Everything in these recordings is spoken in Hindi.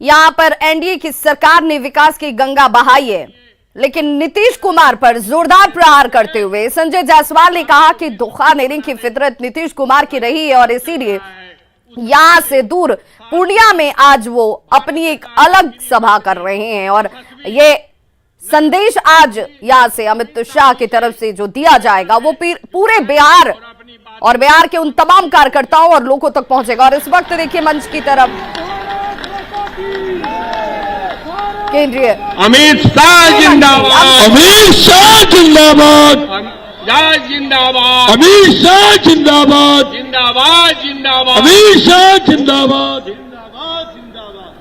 यहां पर एनडीए की सरकार ने विकास की गंगा बहाई है, लेकिन नीतीश कुमार पर जोरदार प्रहार करते हुए संजय जायसवाल ने कहा कि धोखाधड़ी की फितरत नीतीश कुमार की रही है और इसीलिए यहां से दूर पूर्णिया में आज वो अपनी एक अलग सभा कर रहे हैं। और ये संदेश आज यहां से अमित शाह की तरफ से जो दिया जाएगा वो पूरे बिहार और बिहार के उन तमाम कार्यकर्ताओं और लोगों तक पहुंचेगा। और इस वक्त देखिए मंच की तरफ केंद्रीय अमित शाह जिंदाबाद, अमित शाह जिंदाबाद, जिंदाबाद, अमित शाह जिंदाबाद, जिंदाबाद, जिंदाबाद, अमित शाह जिंदाबाद, जिंदाबाद, जिंदाबाद।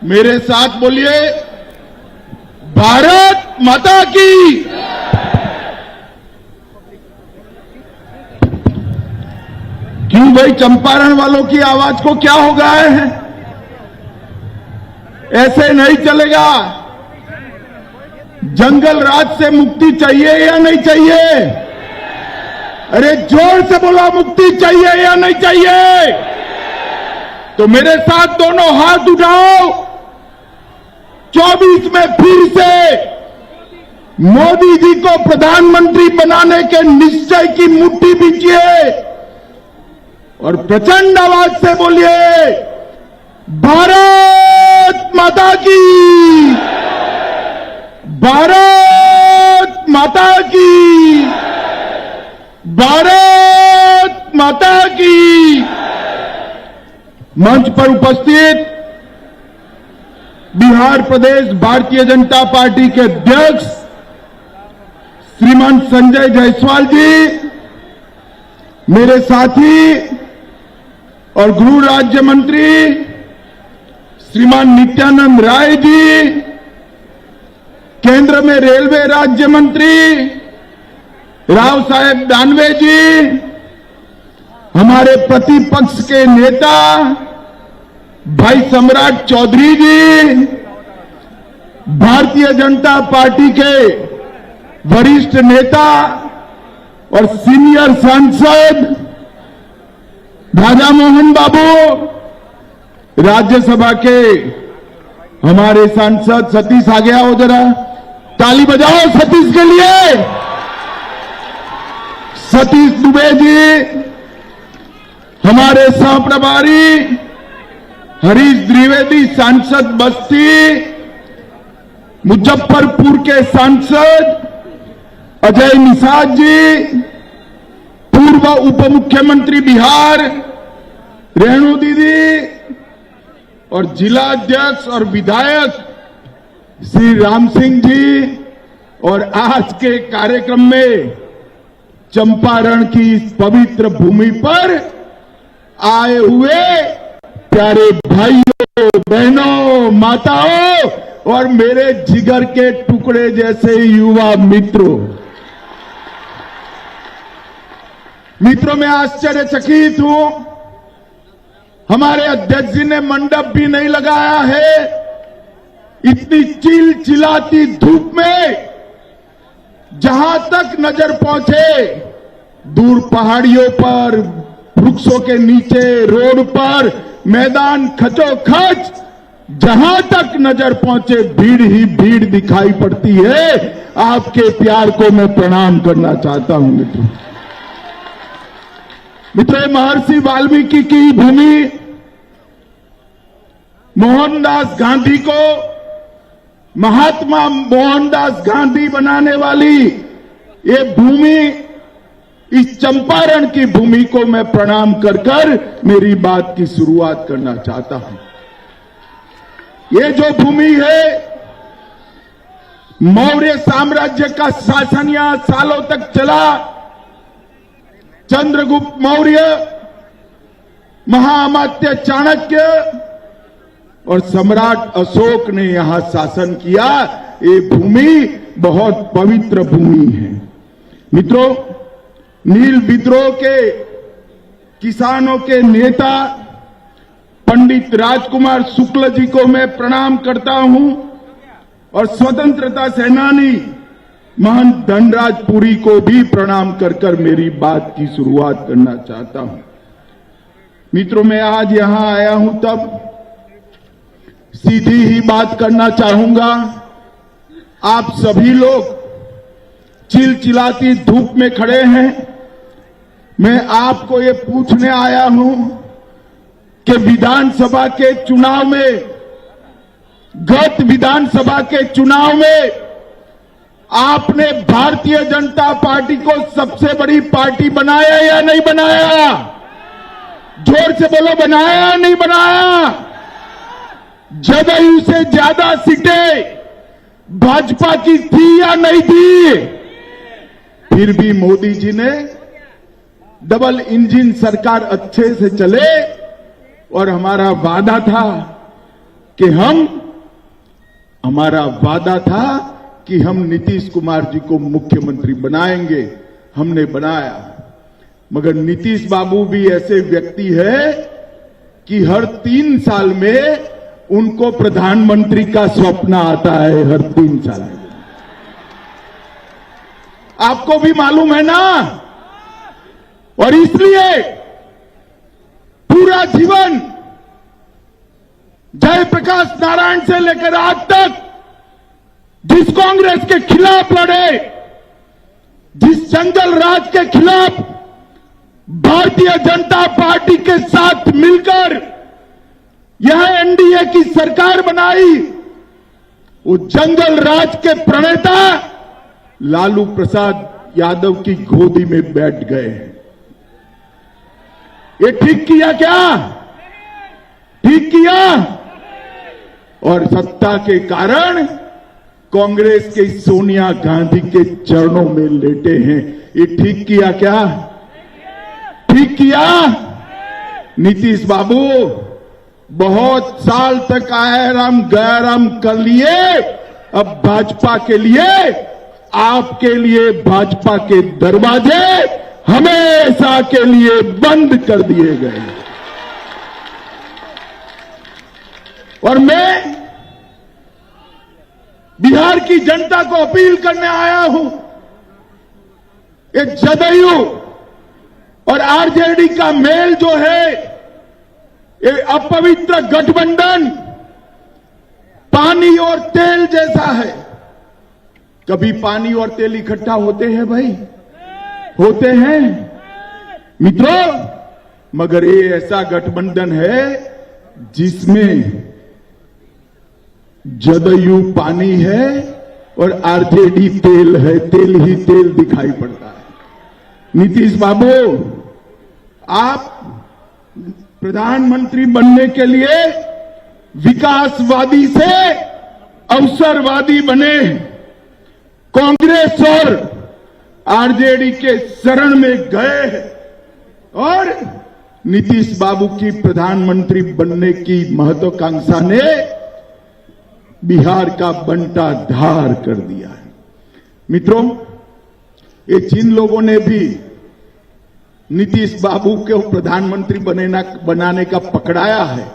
मेरे साथ बोलिए, भारत माता की। क्यों भाई, चंपारण वालों की आवाज को क्या हो गया है? ऐसे नहीं चलेगा। जंगल राज से मुक्ति चाहिए या नहीं चाहिए? अरे जोर से बोला, मुक्ति चाहिए या नहीं चाहिए? तो मेरे साथ दोनों हाथ उठाओ। 24 में फिर से मोदी जी को प्रधानमंत्री बनाने के निश्चय की मुट्ठी बींचिए और प्रचंड आवाज से बोलिए, भारत माता की, भारत माता की, भारत माता की। मंच पर उपस्थित बिहार प्रदेश भारतीय जनता पार्टी के अध्यक्ष श्रीमान संजय जायसवाल जी, मेरे साथी और गृह राज्य मंत्री श्रीमान नित्यानंद राय जी, केंद्र में रेलवे राज्य मंत्री राव साहेब दानवे जी, हमारे प्रतिपक्ष के नेता भाई सम्राट चौधरी जी, भारतीय जनता पार्टी के वरिष्ठ नेता और सीनियर सांसद राजा मोहन बाबू, राज्यसभा के हमारे सांसद सतीश, आ गया हो जरा, ताली बजाओ सतीश के लिए। सतीश दुबे जी, हमारे सह प्रभारी हरीश द्विवेदी सांसद बस्ती, मुजफ्फरपुर के सांसद अजय निषाद जी, पूर्व उप मुख्यमंत्री बिहार रेणु दीदी और जिला अध्यक्ष और विधायक श्री राम सिंह जी, और आज के कार्यक्रम में चंपारण की इस पवित्र भूमि पर आए हुए प्यारे भाइयों, बहनों, माताओं और मेरे जिगर के टुकड़े जैसे युवा मित्रों, मैं आश्चर्यचकित हूं। हमारे अध्यक्ष जी ने मंडप भी नहीं लगाया है। इतनी चिलचिलाती धूप में जहां तक नजर पहुंचे, दूर पहाड़ियों पर, वृक्षों के नीचे, रोड पर, मैदान खचोखच, जहां तक नजर पहुंचे भीड़ ही भीड़ दिखाई पड़ती है। आपके प्यार को मैं प्रणाम करना चाहता हूं मित्रों। महर्षि वाल्मीकि की भूमि, मोहनदास गांधी को महात्मा मोहनदास गांधी बनाने वाली ये भूमि, इस चंपारण की भूमि को मैं प्रणाम कर मेरी बात की शुरुआत करना चाहता हूं। ये जो भूमि है, मौर्य साम्राज्य का शासन यहां सालों तक चला। चंद्रगुप्त मौर्य, महाअमात्य चाणक्य और सम्राट अशोक ने यहां शासन किया। ये भूमि बहुत पवित्र भूमि है मित्रों। नील विद्रोह के किसानों के नेता पंडित राजकुमार शुक्ल जी को मैं प्रणाम करता हूं और स्वतंत्रता सेनानी महंत धनराज पुरी को भी प्रणाम कर मेरी बात की शुरुआत करना चाहता हूं। मित्रों, मैं आज यहां आया हूं तब सीधी ही बात करना चाहूंगा। आप सभी लोग चिलचिलाती धूप में खड़े हैं। मैं आपको ये पूछने आया हूं कि विधानसभा के चुनाव में, गत विधानसभा के चुनाव में आपने भारतीय जनता पार्टी को सबसे बड़ी पार्टी बनाया या नहीं बनाया? जोर से बोलो, बनाया या नहीं बनाया? जदयू से ज्यादा सीटें भाजपा की थी या नहीं थी? फिर भी मोदी जी ने डबल इंजन सरकार अच्छे से चले और हमारा वादा था कि हम नीतीश कुमार जी को मुख्यमंत्री बनाएंगे। हमने बनाया, मगर नीतीश बाबू भी ऐसे व्यक्ति है कि हर 3 साल में उनको प्रधानमंत्री का स्वप्न आता है। हर 3 साल में आपको भी मालूम है ना। और इसलिए पूरा जीवन जयप्रकाश नारायण से लेकर आज तक जिस कांग्रेस के खिलाफ लड़े, जिस जंगल राज के खिलाफ भारतीय जनता पार्टी के साथ मिलकर यह एनडीए की सरकार बनाई, वो जंगल राज के प्रणेता लालू प्रसाद यादव की गोदी में बैठ गए। ये ठीक किया क्या? ठीक किया। और सत्ता के कारण कांग्रेस के सोनिया गांधी के चरणों में लेटे हैं। ये ठीक किया क्या? ठीक किया। नीतीश बाबू बहुत साल तक आयाराम गयाराम कर लिए, अब भाजपा के लिए, आपके लिए भाजपा के दरवाजे हमेशा के लिए बंद कर दिए गए। और मैं बिहार की जनता को अपील करने आया हूं, एक जदयू और आरजेडी का मेल जो है, ये अपवित्र गठबंधन पानी और तेल जैसा है। कभी पानी और तेल इकट्ठा होते हैं भाई? होते हैं मित्रों। मगर ये ऐसा गठबंधन है जिसमें जदयू पानी है और आरजेडी तेल है। तेल ही तेल दिखाई पड़ता है। नीतीश बाबू, आप प्रधानमंत्री बनने के लिए विकासवादी से अवसरवादी बने, कांग्रेस और आरजेडी के शरण में गए और नीतीश बाबू की प्रधानमंत्री बनने की महत्वाकांक्षा ने बिहार का बंटा धार कर दिया है। मित्रों, ये जिन लोगों ने भी नीतीश बाबू को प्रधानमंत्री बनाने का पकड़ाया है,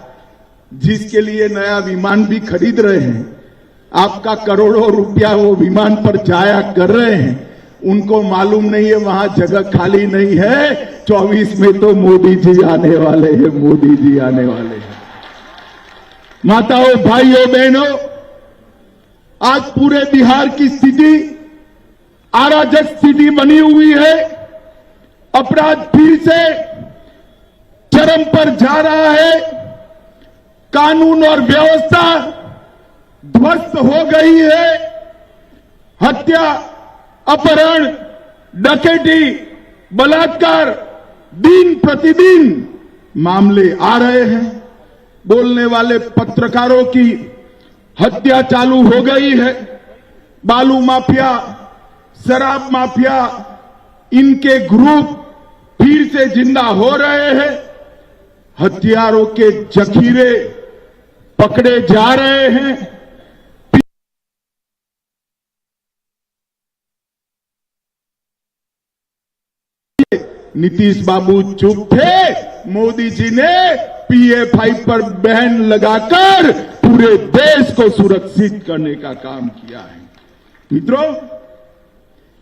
जिसके लिए नया विमान भी खरीद रहे हैं, आपका करोड़ों रुपया वो विमान पर जाया कर रहे हैं, उनको मालूम नहीं है वहां जगह खाली नहीं है। 24 में तो मोदी जी आने वाले हैं। मोदी जी आने वाले हैं। माताओं, भाइयों, बहनों, आज पूरे बिहार की स्थिति अराजक स्थिति बनी हुई है। अपराध फिर से चरम पर जा रहा है। कानून और व्यवस्था ध्वस्त हो गई है। हत्या, अपहरण, डकैती, बलात्कार दिन प्रतिदिन मामले आ रहे हैं। बोलने वाले पत्रकारों की हत्या चालू हो गई है। बालू माफिया, शराब माफिया, इनके ग्रुप फिर से जिंदा हो रहे हैं। हथियारों के जखीरे पकड़े जा रहे हैं। नीतीश बाबू चुप थे मोदी जी ने PF5 पर बैन लगाकर पूरे देश को सुरक्षित करने का काम किया है। मित्रों,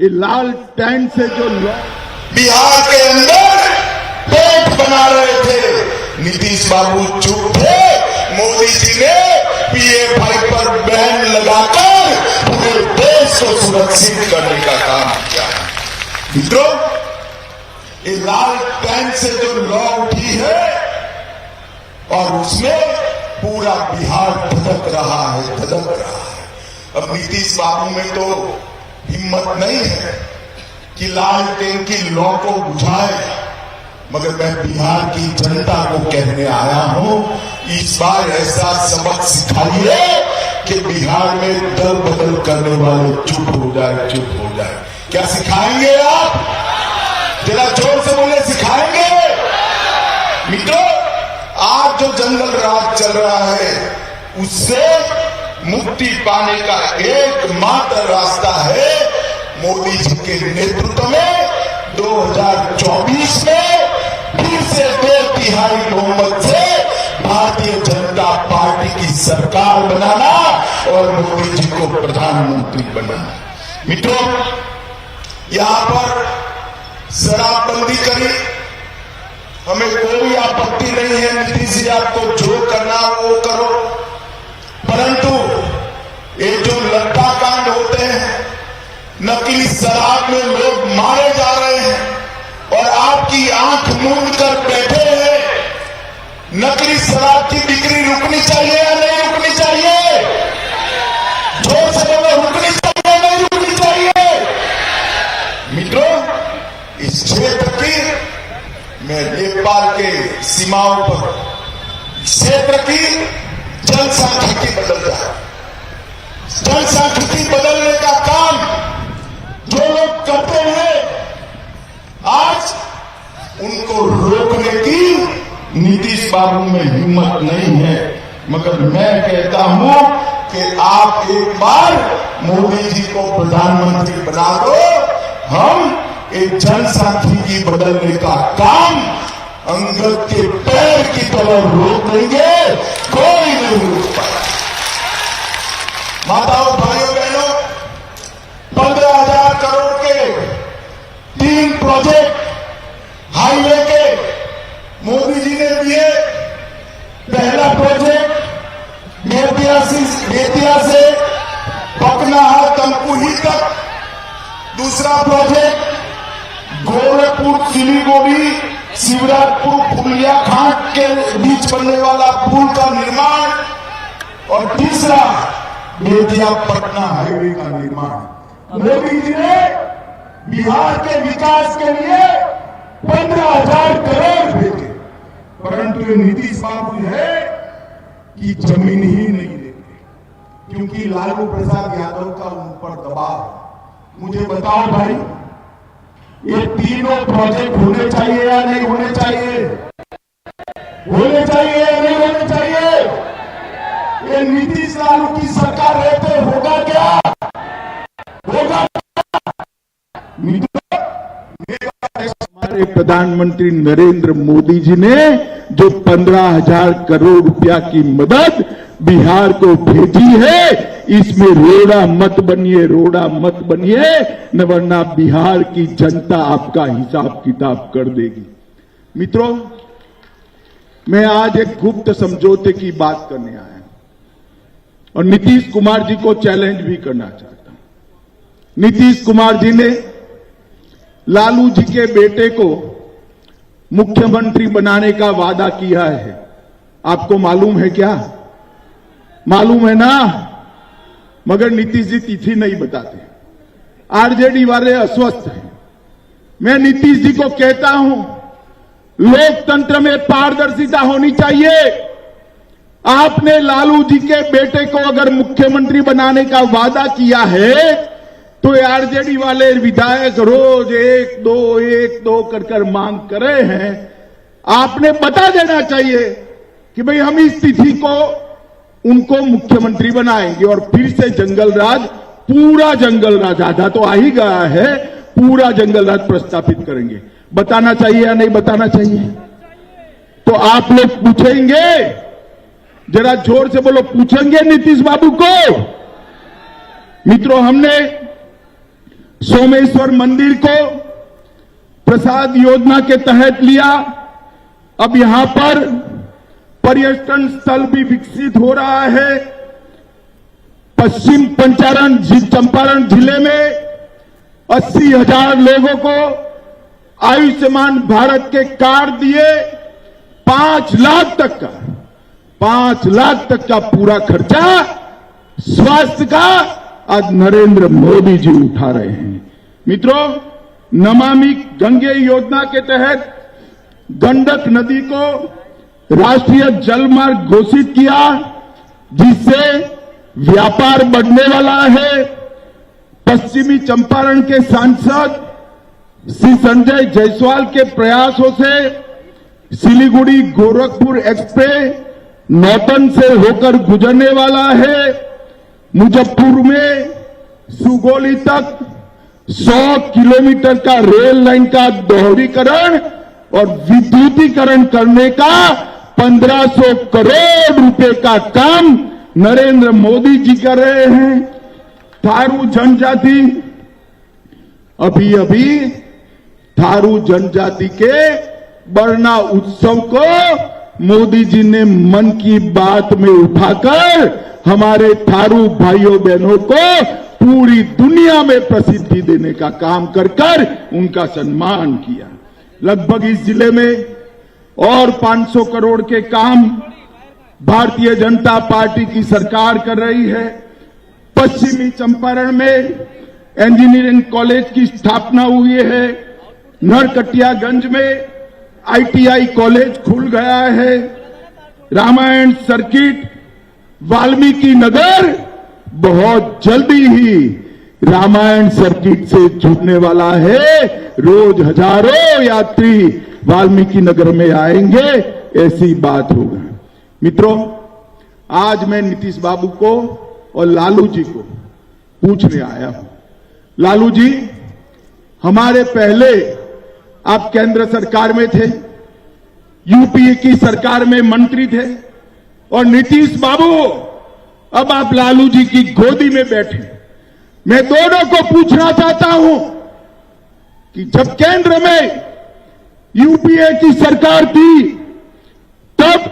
ये लाल टैंक से जो लोग बिहार के अंदर पेट बना रहे थे, नीतीश बाबू चुप थे। मोदी जी ने PF5 पर बैन लगाकर पूरे देश को सुरक्षित करने का काम किया है। मित्रों, ये लाल टैंक से जो लॉ उठी है और उसमें पूरा बिहार धधक रहा है, धधक रहा है। अब नीतीश बाबू में तो हिम्मत नहीं है कि लाल टैंक की लॉ को बुझाए, मगर मैं बिहार की जनता को कहने आया हूं, इस बार ऐसा सबक सिखाइए कि बिहार में दल बदल करने वाले चुप हो जाए, चुप हो जाए। क्या सिखाएंगे आप? जरा जोर से बोले, सिखाएंगे? मित्रों, आज जो जंगल राज चल रहा है उससे मुक्ति पाने का एकमात्र रास्ता है मोदी जी के नेतृत्व में 2024 में फिर से 2/3 बहुमत से भारतीय जनता पार्टी की सरकार बनाना और मोदी जी को प्रधानमंत्री बनाना। मित्रों, यहां पर शराबबंदी करी, हमें कोई आपत्ति नहीं है। नीतीश जी, आपको जो करना वो करो, परंतु ये जो लट्टा कांड होते हैं, नकली शराब में लोग मारे जा रहे हैं और आपकी आंख मूंद कर बैठे हैं। नकली शराब की बिक्री रुकनी चाहिए या नहीं रुकनी चाहिए? जोर से बोलो, रुकनी चाहिए नहीं रुकनी चाहिए? मित्रों, इस क्षेत्र की, मैं नेपाल के सीमाओं पर क्षेत्र की जनसांख्यिकी बदल रहा है। जनसांख्यिकी बदलने का काम जो लोग करते हैं, आज उनको रोकने की नीतीश बाबू में हिम्मत नहीं है। मगर मैं कहता हूं कि आप एक बार मोदी जी को प्रधानमंत्री बना दो, हम एक जनसांख्यिकी बदलने का काम अंगद के पैर की तरह रोक देंगे, कोई नहीं रोक पाएगा। माताओं, भाइयों, बहनों, 15,000 करोड़ के 3 प्रोजेक्ट हाईवे के मोदी जी ने दिए। पहला प्रोजेक्ट बेतिया से पकनाहा तमकुही तक, दूसरा प्रोजेक्ट गोरखपुर सिलीगुड़ी शिवराजपुर फुलिया घाट के बीच बनने वाला पुल का निर्माण, और तीसरा बेतिया पटना हाईवे का निर्माण। मोदी जी ने बिहार के विकास के लिए 15,000 करोड़ भेजे, परंतु ये नीतीश बाबू है कि जमीन ही नहीं देते, क्योंकि लालू प्रसाद यादव का उन पर दबाव है। मुझे बताओ भाई, ये तीनों प्रोजेक्ट होने चाहिए या नहीं होने चाहिए? होने चाहिए या नहीं होने चाहिए? ये नीतीश लालू की सरकार रहते होगा क्या? होगा? हमारे प्रधानमंत्री नरेंद्र मोदी जी ने जो 15,000 करोड़ रुपया की मदद बिहार को भेजी है, इसमें रोड़ा मत बनिए, रोड़ा मत बनिए, न वरना बिहार की जनता आपका हिसाब किताब कर देगी। मित्रों, मैं आज एक गुप्त समझौते की बात करने आया हूं और नीतीश कुमार जी को चैलेंज भी करना चाहता हूं। नीतीश कुमार जी ने लालू जी के बेटे को मुख्यमंत्री बनाने का वादा किया है। आपको मालूम है क्या? मालूम है ना? मगर नीतीश जी तिथि नहीं बताते। आरजेडी वाले अस्वस्थ हैं। मैं नीतीश जी को कहता हूं, लोकतंत्र में पारदर्शिता होनी चाहिए। आपने लालू जी के बेटे को अगर मुख्यमंत्री बनाने का वादा किया है, तो आरजेडी वाले विधायक रोज 1-2 कर मांग कर रहे हैं। आपने बता देना चाहिए कि भाई हम इस तिथि को उनको मुख्यमंत्री बनाएंगे और फिर से जंगल राज, पूरा जंगल राज, आधा तो आ ही गया है, पूरा जंगल राज प्रस्तापित करेंगे। बताना चाहिए या नहीं बताना चाहिए? तो आप लोग पूछेंगे, जरा जोर से बोलो, पूछेंगे नीतीश बाबू को? मित्रों, हमने सोमेश्वर मंदिर को प्रसाद योजना के तहत लिया। अब यहां पर पर्यटन स्थल भी विकसित हो रहा है। पश्चिम चंपारण जिले में 80,000 लोगों को आयुष्मान भारत के कार्ड दिए। 5 लाख तक का पूरा खर्चा स्वास्थ्य का आज नरेंद्र मोदी जी उठा रहे हैं। मित्रों, नमामि गंगे योजना के तहत गंडक नदी को राष्ट्रीय जलमार्ग घोषित किया, जिससे व्यापार बढ़ने वाला है। पश्चिमी चंपारण के सांसद श्री संजय जायसवाल के प्रयासों से सिलीगुड़ी गोरखपुर एक्सप्रेस नौतन से होकर गुजरने वाला है। मुजफ्फरपुर में सुगौली तक 100 किलोमीटर का रेल लाइन का दोहरीकरण और विद्युतीकरण करने का 1500 करोड़ रुपए का काम नरेंद्र मोदी जी कर रहे हैं। थारू जनजाति, अभी थारू जनजाति के बरना उत्सव को मोदी जी ने मन की बात में उठाकर हमारे थारू भाइयों बहनों को पूरी दुनिया में प्रसिद्धि देने का काम कर उनका सम्मान किया। लगभग इस जिले में और 500 करोड़ के काम भारतीय जनता पार्टी की सरकार कर रही है। पश्चिमी चंपारण में इंजीनियरिंग कॉलेज की स्थापना हुई है। नरकटियागंज में ITI कॉलेज खुल गया है। रामायण सर्किट वाल्मीकि नगर बहुत जल्दी ही रामायण सर्किट से जुड़ने वाला है। रोज हजारों यात्री वाल्मीकि नगर में आएंगे, ऐसी बात होगा। मित्रों, आज मैं नीतीश बाबू को और लालू जी को पूछने आया हूं। लालू जी, हमारे पहले आप केंद्र सरकार में थे, यूपीए की सरकार में मंत्री थे, और नीतीश बाबू अब आप लालू जी की गोदी में बैठे। मैं दोनों को पूछना चाहता हूं कि जब केंद्र में यूपीए की सरकार थी तब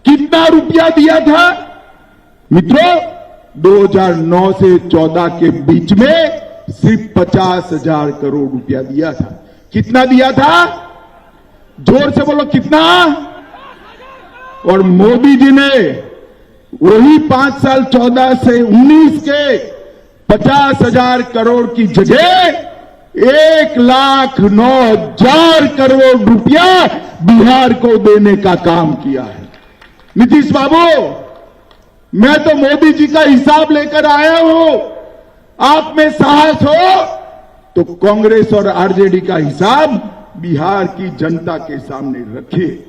कितना रुपया दिया था? मित्रों, 2009 से 14 के बीच में सिर्फ 50,000 करोड़ रुपया दिया था। कितना दिया था? जोर से बोलो, कितना? और मोदी जी ने वही 5 साल 14 से 19 के 50,000 करोड़ की जगह 1,09,000 करोड़ रुपया बिहार को देने का काम किया है। नीतीश बाबू, मैं तो मोदी जी का हिसाब लेकर आया हूं। आप में साहस हो तो कांग्रेस और आरजेडी का हिसाब बिहार की जनता के सामने रखिए।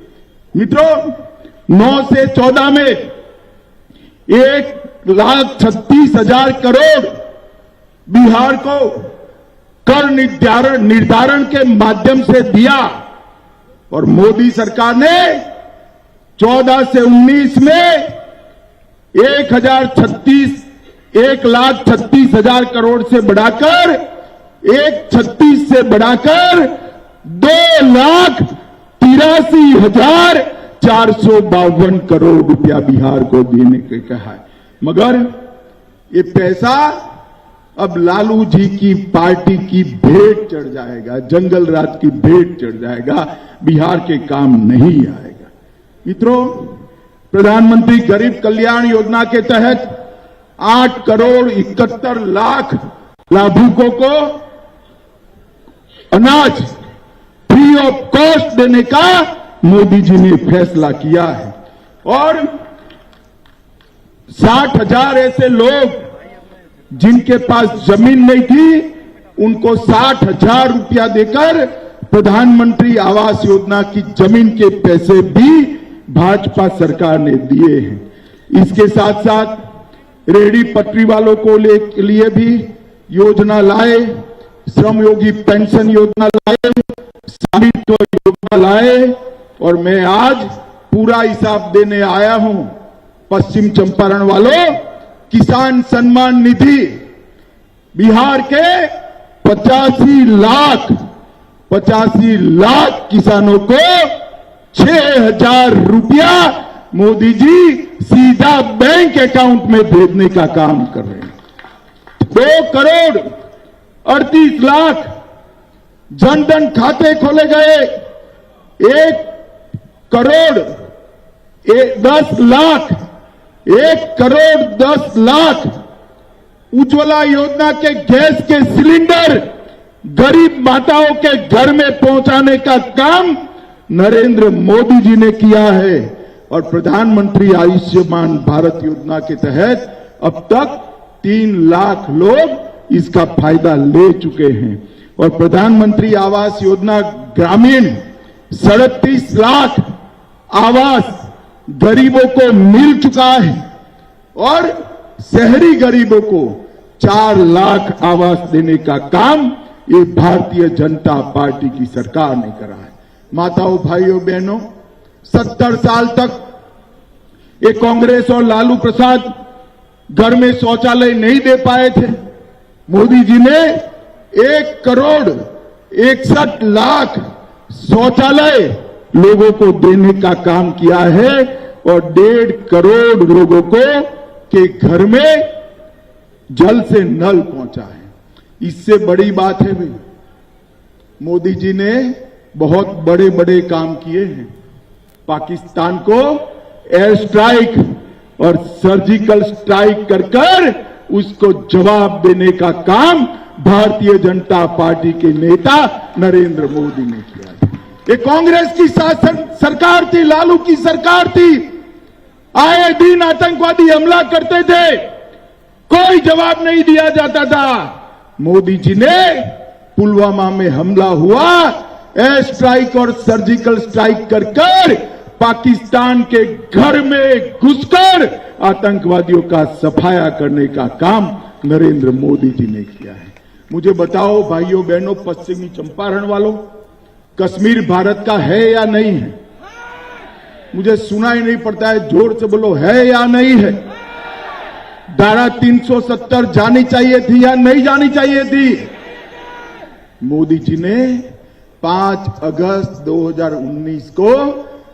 मित्रों, 9 से 14 में 1,36,000 करोड़ बिहार को कर निर्धारण के माध्यम से दिया, और मोदी सरकार ने 14 से 19 में 1,36,000 करोड़ से बढ़ाकर 1,36 से बढ़ाकर 2,83,452 करोड़ रुपया बिहार को देने के कहा है। मगर ये पैसा अब लालू जी की पार्टी की भेंट चढ़ जाएगा, जंगल राज की भेंट चढ़ जाएगा, बिहार के काम नहीं आएगा। मित्रों, प्रधानमंत्री गरीब कल्याण योजना के तहत 8,71,00,000 लाभुकों को अनाज फ्री ऑफ कॉस्ट देने का मोदी जी ने फैसला किया है, और 60,000 ऐसे लोग जिनके पास जमीन नहीं थी उनको 60,000 रुपया देकर प्रधानमंत्री आवास योजना की जमीन के पैसे भी भाजपा सरकार ने दिए हैं। इसके साथ साथ रेहड़ी पटरी वालों को लिए भी योजना लाए, श्रमयोगी पेंशन योजना लाए, स्वामित्व योजना लाए, और मैं आज पूरा हिसाब देने आया हूं। पश्चिम चंपारण वालों, किसान सम्मान निधि बिहार के 85 लाख किसानों को 6,000 रुपया मोदी जी सीधा बैंक अकाउंट में भेजने का काम कर रहे हैं। 2,38,00,000 जनधन खाते खोले गए। 1,10,00,000 उज्ज्वला योजना के गैस के सिलेंडर गरीब माताओं के घर में पहुंचाने का काम नरेंद्र मोदी जी ने किया है। और प्रधानमंत्री आयुष्मान भारत योजना के तहत अब तक 3 लाख लोग इसका फायदा ले चुके हैं। और प्रधानमंत्री आवास योजना ग्रामीण 37 लाख आवास गरीबों को मिल चुका है। और शहरी गरीबों को 4 लाख आवास देने का काम ये भारतीय जनता पार्टी की सरकार ने करा है। माताओं, भाइयों, बहनों, 70 साल तक ये कांग्रेस और लालू प्रसाद घर में शौचालय नहीं दे पाए थे। मोदी जी ने 1,61,00,000 शौचालय लोगों को देने का काम किया है और 1.5 करोड़ लोगों को के घर में जल से नल पहुंचा है। इससे बड़ी बात है भाई, मोदी जी ने बहुत बड़े बड़े काम किए हैं। पाकिस्तान को एयर स्ट्राइक और सर्जिकल स्ट्राइक कर उसको जवाब देने का काम भारतीय जनता पार्टी के नेता नरेंद्र मोदी ने किया है। ये कांग्रेस की सरकार थी, लालू की सरकार थी। आए दिन आतंकवादी हमला करते थे, कोई जवाब नहीं दिया जाता था। मोदी जी ने पुलवामा में हमला हुआ, एयर स्ट्राइक और सर्जिकल स्ट्राइक कर पाकिस्तान के घर में घुसकर आतंकवादियों का सफाया करने का काम नरेंद्र मोदी जी ने किया है। मुझे बताओ भाइयों बहनों, पश्चिमी चंपारण वालों, कश्मीर भारत का है या नहीं है? मुझे सुना ही नहीं पड़ता है, जोर से बोलो, है या नहीं है? धारा 370 जानी चाहिए थी या नहीं जानी चाहिए थी? मोदी जी ने 5 अगस्त 2019 को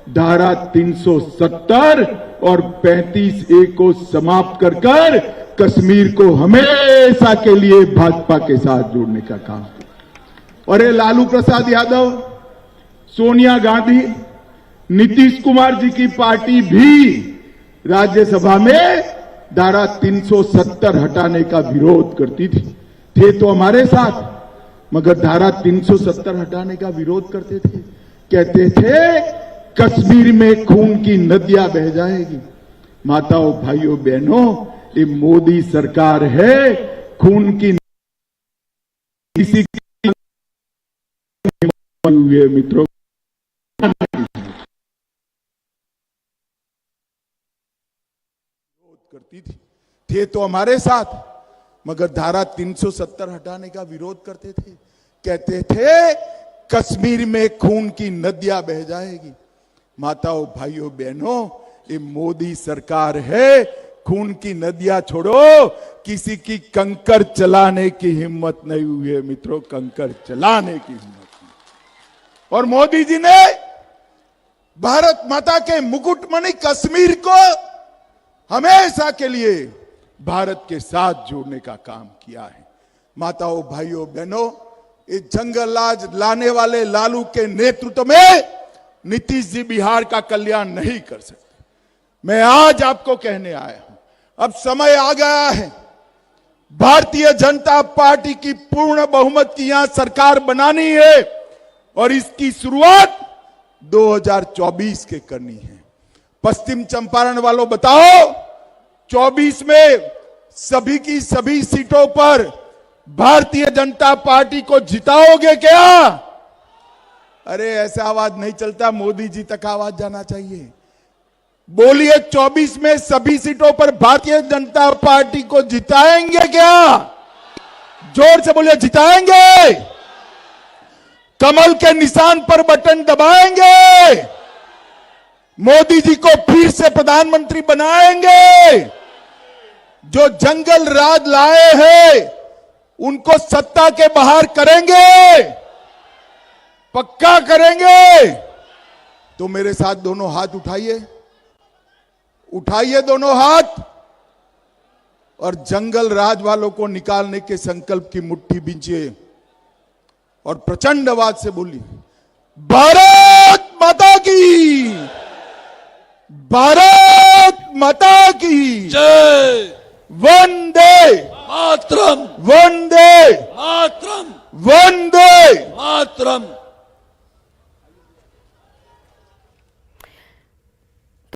धारा 370 और 35A को समाप्त कर कश्मीर को हमेशा के लिए भाजपा के साथ जोड़ने का काम किया। और ये लालू प्रसाद यादव, सोनिया गांधी, नीतीश कुमार जी की पार्टी भी राज्यसभा में धारा 370 हटाने का विरोध करती थी। थे तो हमारे साथ, मगर धारा 370 हटाने का विरोध करते थे। कहते थे कश्मीर में खून की नदियां बह जाएगी। माताओं, भाइयों, बहनों, ये मोदी सरकार है, खून की किसी हुए मित्रों करती थी। थे तो हमारे साथ, मगर धारा 370 हटाने का विरोध करते थे। कहते थे कश्मीर में खून की नदियां बह जाएगी। माताओं, भाइयों, बहनों, ये मोदी सरकार है, खून की नदियां छोड़ो, किसी की कंकर चलाने की हिम्मत नहीं हुई है मित्रों, कंकर चलाने की हिम्मत नहीं। और मोदी जी ने भारत माता के मुकुटमणि कश्मीर को हमेशा के लिए भारत के साथ जोड़ने का काम किया है। माताओं, भाइयों, बहनों, ये जंगलराज लाने वाले लालू के नेतृत्व में नीतीश जी बिहार का कल्याण नहीं कर सकते। मैं आज आपको कहने आया हूं, अब समय आ गया है भारतीय जनता पार्टी की पूर्ण बहुमत की यहां सरकार बनानी है और इसकी शुरुआत 2024 के करनी है। पश्चिम चंपारण वालों, बताओ 24 में सभी की सभी सीटों पर भारतीय जनता पार्टी को जिताओगे क्या? अरे ऐसा आवाज नहीं चलता, मोदी जी तक आवाज जाना चाहिए। बोलिए 24 में सभी सीटों पर भारतीय जनता पार्टी को जिताएंगे क्या? जोर से बोलिए, जिताएंगे। कमल के निशान पर बटन दबाएंगे। मोदी जी को फिर से प्रधानमंत्री बनाएंगे। जो जंगल राज लाए हैं उनको सत्ता के बाहर करेंगे, पक्का करेंगे। तो मेरे साथ दोनों हाथ उठाइए, उठाइए दोनों हाथ और जंगल राज वालों को निकालने के संकल्प की मुट्ठी बींचिए और प्रचंड आवाज से बोलिए, भारत माता की, भारत माता की जय। वंदे मातरम, वंदे मातरम, वंदे मातरम।